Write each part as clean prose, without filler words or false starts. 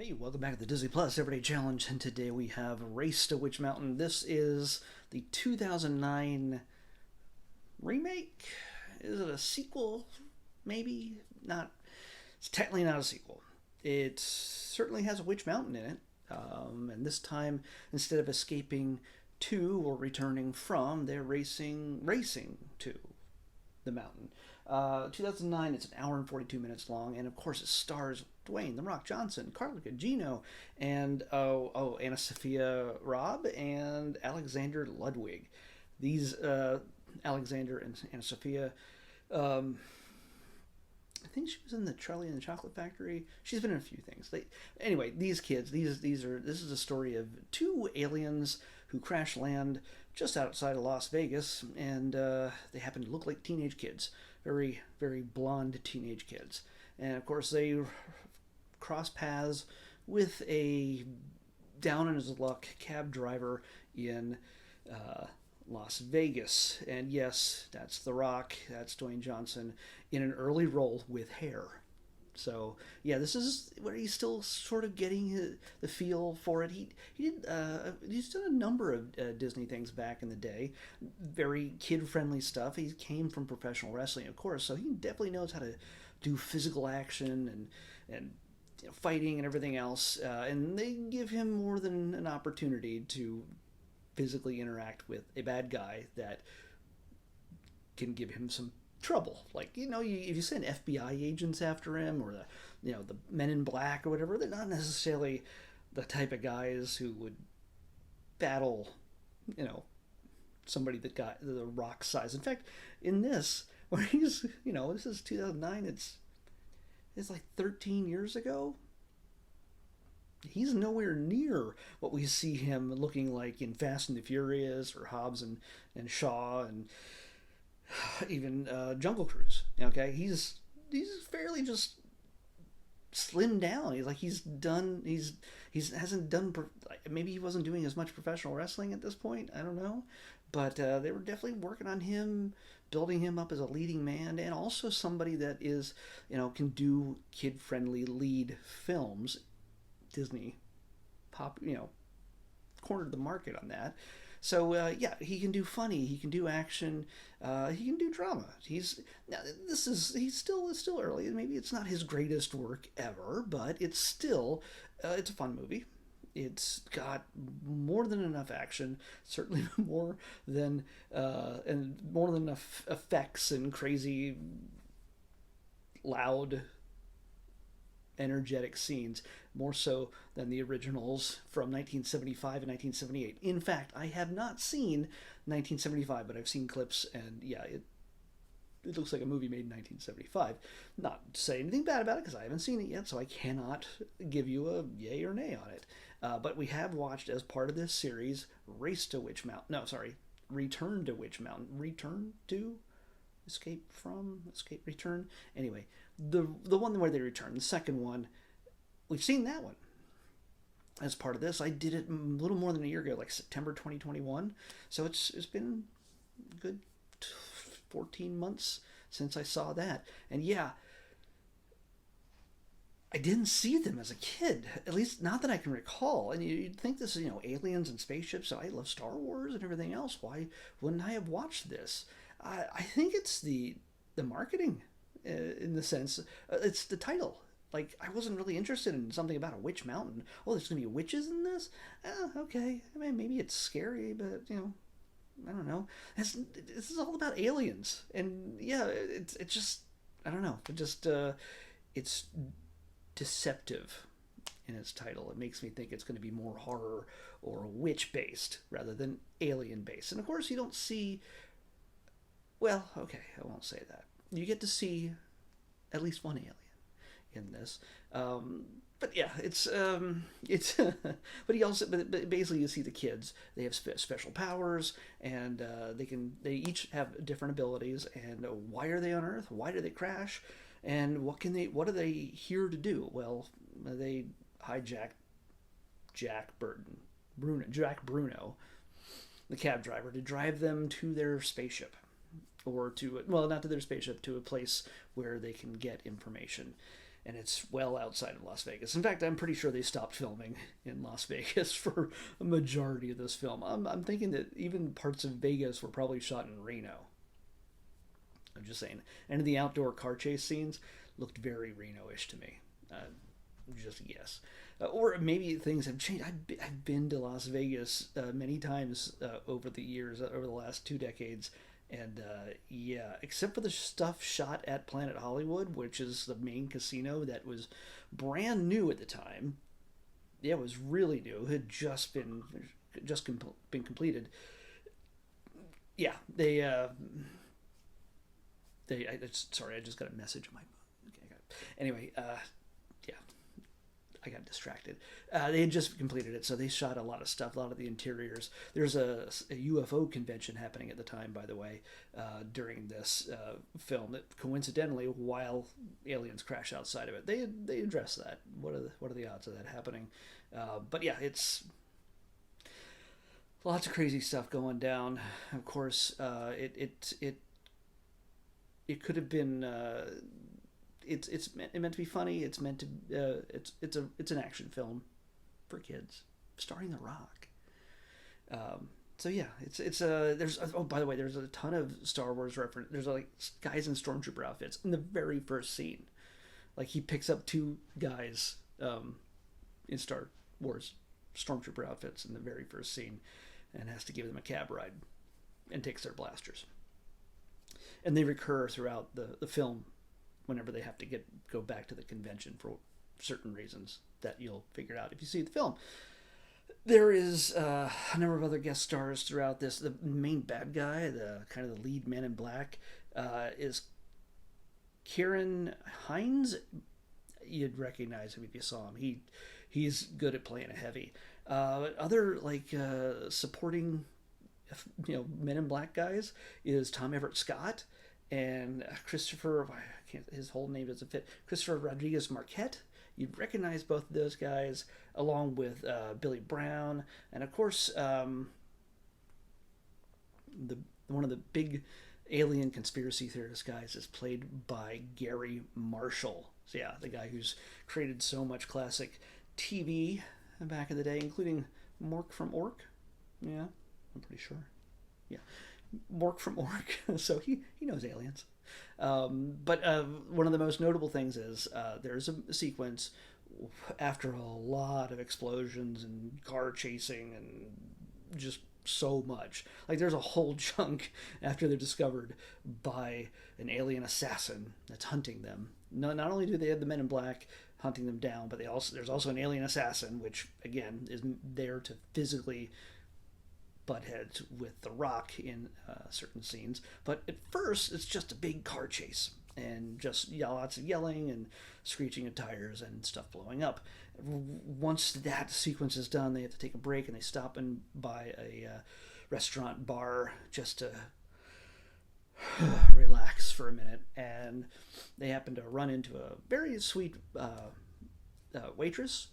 Hey, welcome back to the Disney Plus Everyday Challenge, and today we have Race to Witch Mountain. This is the 2009 remake. Is it a sequel? Maybe not. It's technically not a sequel. It certainly has a Witch Mountain in it, and this time instead of escaping to or returning from, they're racing to the mountain. 2009, it's an hour and 42 minutes long, and of course it stars Dwayne The Rock Johnson, Carla Gugino, and Anna Sophia Robb and Alexander Ludwig. These Alexander and Anna Sophia. Um, I think she was in the Charlie and the Chocolate Factory. She's been in a few things. Anyway, these kids. This is a story of two aliens who crash land just outside of Las Vegas, and they happen to look like teenage kids, very very blonde teenage kids, and of course they cross paths with a down on his luck cab driver in uh, Las Vegas. And yes, that's The Rock, that's Dwayne Johnson in an early role with hair. So yeah, this is where he's still sort of getting the feel for it. He's done a number of Disney things back in the day, very kid friendly stuff. He came from professional wrestling, of course, so he definitely knows how to do physical action and fighting and everything else. And they give him more than an opportunity to physically interact with a bad guy that can give him some trouble. Like, if you send FBI agents after him, or the Men in Black or whatever, they're not necessarily the type of guys who would battle, somebody that got the Rock size. In fact, in this, where this is 2009. It's like 13 years ago. He's nowhere near what we see him looking like in Fast and the Furious or Hobbs and Shaw and even Jungle Cruise. Okay, he's fairly just slimmed down. He's hasn't done, maybe he wasn't doing as much professional wrestling at this point. I don't know, but they were definitely working on him, building him up as a leading man, and also somebody that is can do kid friendly lead films. Disney cornered the market on that. So yeah, he can do funny, he can do action, he can do drama. He's still early. Maybe it's not his greatest work ever, but it's a fun movie. It's got more than enough action, certainly more than enough effects and crazy, loud, energetic scenes, more so than the originals from 1975 and 1978. In fact, I have not seen 1975, but I've seen clips, and yeah, it looks like a movie made in 1975. Not to say anything bad about it, because I haven't seen it yet, so I cannot give you a yay or nay on it. But we have watched, as part of this series, Race to Witch Mountain. No, sorry, Return to Witch Mountain. Return to? Return. Anyway, the one where they return, the second one, we've seen that one as part of this. I did it a little more than a year ago, like September 2021. So it's been a good 14 months since I saw that. And yeah, I didn't see them as a kid, at least not that I can recall. And you'd think this is, aliens and spaceships. So I love Star Wars and everything else. Why wouldn't I have watched this? I think it's the marketing, in the sense, it's the title. Like, I wasn't really interested in something about a witch mountain. Oh, there's gonna be witches in this? Okay. I mean, maybe it's scary, but I don't know. This is all about aliens, and yeah, it just, I don't know. It's deceptive in its title. It makes me think it's going to be more horror or witch based rather than alien based. And of course, you don't see. Well, okay, I won't say that. You get to see at least one alien in this. But yeah, it's but basically you see the kids. They have special powers, and they each have different abilities. And why are they on Earth? Why do they crash? And what are they here to do? Well, they hijack Jack Bruno, the cab driver, to drive them to their spaceship, or not to their spaceship, to a place where they can get information. and it's well outside of Las Vegas. In fact, I'm pretty sure they stopped filming in Las Vegas for a majority of this film. I'm thinking that even parts of Vegas were probably shot in Reno. I'm just saying. And the outdoor car chase scenes looked very Reno-ish to me. Just a guess. Or maybe things have changed. I've been to Las Vegas many times over the years, over the last 2 decades. And yeah, except for the stuff shot at Planet Hollywood, which is the main casino that was brand new at the time. Yeah, it was really new. It had been completed. Yeah, sorry, I just got a message on my. Okay, anyway, yeah, I got distracted. They had just completed it, so they shot a lot of stuff, a lot of the interiors. There's a UFO convention happening at the time, by the way, during this film. That coincidentally, while aliens crash outside of it, they address that. What are the odds of that happening? But yeah, it's lots of crazy stuff going down. Of course, it could have been. It's meant to be funny. It's meant to. It's an action film for kids, starring The Rock. So yeah, there's oh, by the way, there's a ton of Star Wars reference. There's like guys in stormtrooper outfits in the very first scene. Like he picks up two guys in Star Wars stormtrooper outfits in the very first scene, and has to give them a cab ride, and takes their blasters. And they recur throughout the film whenever they have to go back to the convention for certain reasons that you'll figure out if you see the film. There is a number of other guest stars throughout this. The main bad guy, the kind of the lead man in black, is Kieran Hines. You'd recognize him if you saw him. He's good at playing a heavy. Other like supporting, Men in Black guys is Tom Everett Scott and Christopher. His whole name doesn't fit. Christopher Rodriguez Marquette. You'd recognize both of those guys, along with Billy Brown, and of course, one of the big alien conspiracy theorist guys is played by Gary Marshall. So yeah, the guy who's created so much classic TV back in the day, including Mork from Ork. Yeah, I'm pretty sure. Yeah, Mork from Ork. So he knows aliens. But one of the most notable things is there's a sequence after a lot of explosions and car chasing and just so much. Like there's a whole chunk after they're discovered by an alien assassin that's hunting them. Not only do they have the Men in Black hunting them down, but there's also an alien assassin, which again is there to physically butt heads with The Rock in certain scenes. But at first, it's just a big car chase and just lots of yelling and screeching of tires and stuff blowing up. Once that sequence is done, they have to take a break and they stop by a restaurant bar just to relax for a minute. And they happen to run into a very sweet waitress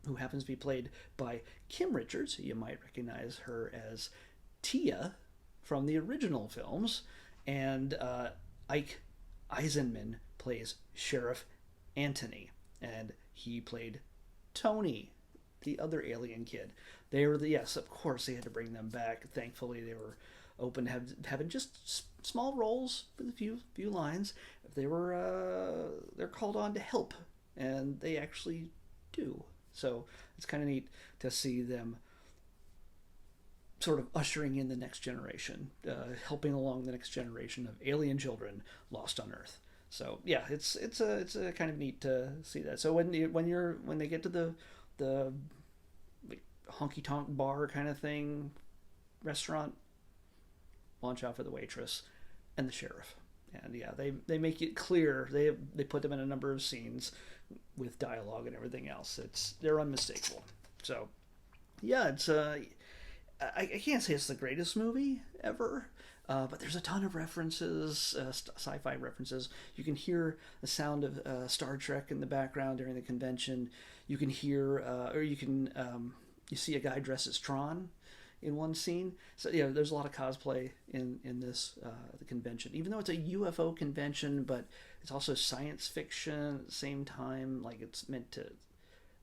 who happens to be played by Kim Richards. You might recognize her as Tia from the original films. And Ike Eisenman plays Sheriff Anthony. And he played Tony, the other alien kid. Yes, of course they had to bring them back. Thankfully they were open to having just small roles with a few lines. They're called on to help, and they actually do. So it's kind of neat to see them sort of ushering in the next generation, helping along the next generation of alien children lost on Earth. So yeah, it's a kind of neat to see that. So when they get to the like honky tonk bar kind of thing, restaurant, watch out for the waitress and the sheriff. And yeah, they make it clear. They put them in a number of scenes with dialogue and everything else. They're unmistakable. So yeah, it's I can't say it's the greatest movie ever, but there's a ton of references, sci-fi references. You can hear the sound of Star Trek in the background during the convention. You can hear, or you see a guy dressed as Tron in one scene. So yeah, there's a lot of cosplay in this the convention, even though it's a UFO convention, but it's also science fiction at the same time. Like it's meant to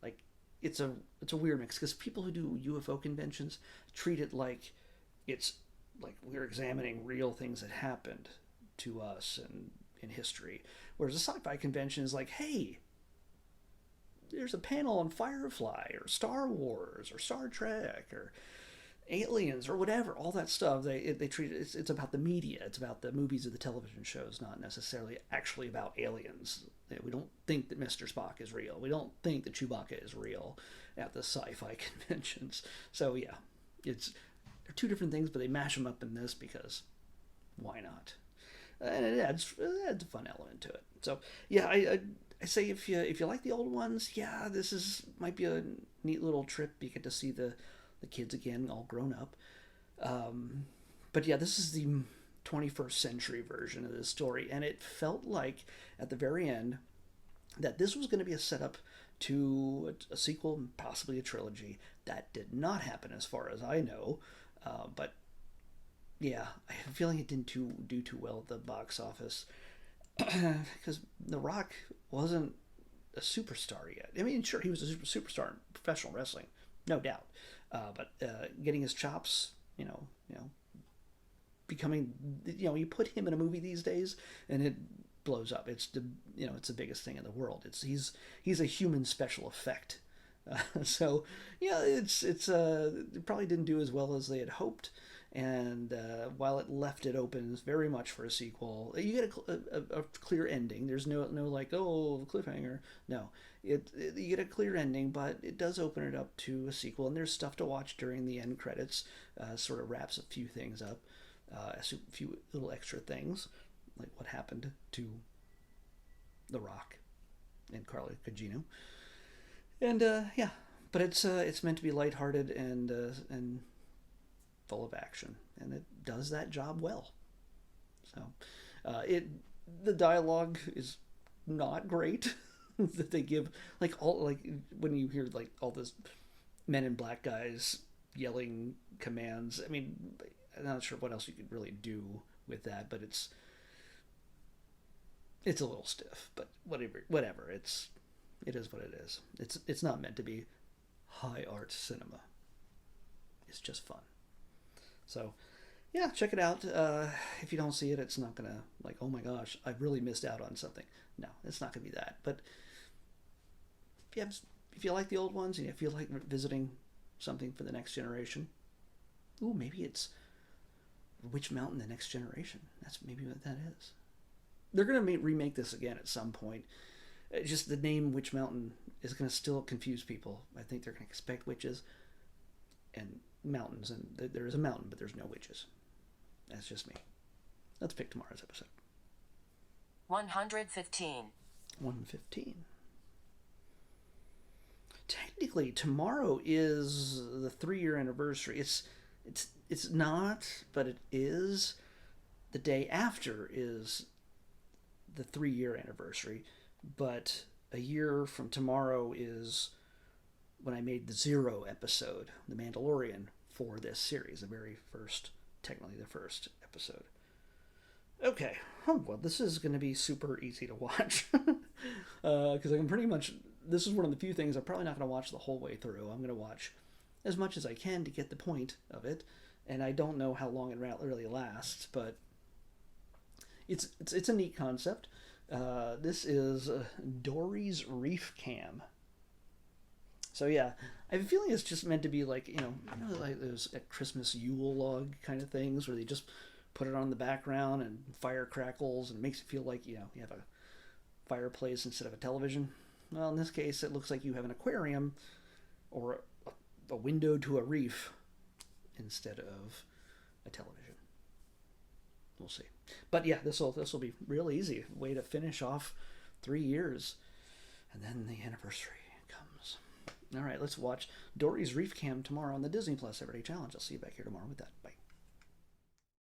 like it's a weird mix because people who do UFO conventions treat it like it's like we're examining real things that happened to us and in history, whereas a sci-fi convention is like, hey, there's a panel on Firefly or Star Wars or Star Trek or Aliens or whatever, all that stuff. They treat it. It's about the media. It's about the movies or the television shows, not necessarily actually about aliens. We don't think that Mr. Spock is real. We don't think that Chewbacca is real at the sci-fi conventions. So yeah, they're two different things, but they mash them up in this because why not? And it adds a fun element to it. So yeah, I say if you like the old ones, yeah, might be a neat little trip. You get to see the kids again, all grown up. But yeah, this is the 21st century version of this story, and it felt like at the very end that this was going to be a setup to a sequel, possibly a trilogy. That did not happen, as far as I know. But yeah, I have a feeling it didn't do too well at the box office because The Rock wasn't a superstar yet. I mean, sure, he was a superstar in professional wrestling, no doubt. But getting his chops, becoming, you put him in a movie these days, and it blows up. It's the biggest thing in the world. He's a human special effect. So yeah, it probably didn't do as well as they had hoped. And while it left it open very much for a sequel, you get a clear ending. There's no like, oh, cliffhanger. No, you get a clear ending, but it does open it up to a sequel, and there's stuff to watch during the end credits. Sort of wraps a few things up, a few little extra things, like what happened to The Rock and Carla Gugino, and yeah, but it's meant to be lighthearted and full of action, and it does that job well. So, the dialogue is not great that they give, like when you hear like all this Men in Black guys yelling commands. I mean, I'm not sure what else you could really do with that, but it's a little stiff. But whatever. It is what it is. It's not meant to be high art cinema. It's just fun. So, yeah, check it out. If you don't see it, it's not gonna like, oh my gosh, I really missed out on something. No, it's not gonna be that. But if you like the old ones and if you like visiting something for the next generation, ooh, maybe it's Witch Mountain: The Next Generation. That's maybe what that is. They're gonna remake this again at some point. Just the name Witch Mountain is gonna still confuse people. I think they're gonna expect witches and mountains, and there is a mountain, but there's no witches. That's just me. Let's pick tomorrow's episode. 115. 115. Technically, tomorrow is the 3-year anniversary. It's not, but it is. The day after is the 3-year anniversary, but a year from tomorrow is when I made the 0 episode, The Mandalorian, for this series, technically the first episode. Okay, well, this is going to be super easy to watch, because I can pretty much, this is one of the few things I'm probably not going to watch the whole way through. I'm going to watch as much as I can to get the point of it, and I don't know how long it really lasts, but it's a neat concept. This is Dory's Reef Cam. So yeah, I have a feeling it's just meant to be like, like those Christmas Yule log kind of things where they just put it on the background and fire crackles and it makes it feel like, you have a fireplace instead of a television. Well, in this case, it looks like you have an aquarium or a window to a reef instead of a television. We'll see. But yeah, this will be real easy. Way to finish off 3 years. And then the anniversary comes. All right, let's watch Dory's Reef Cam tomorrow on the Disney Plus Everyday Challenge. I'll see you back here tomorrow with that.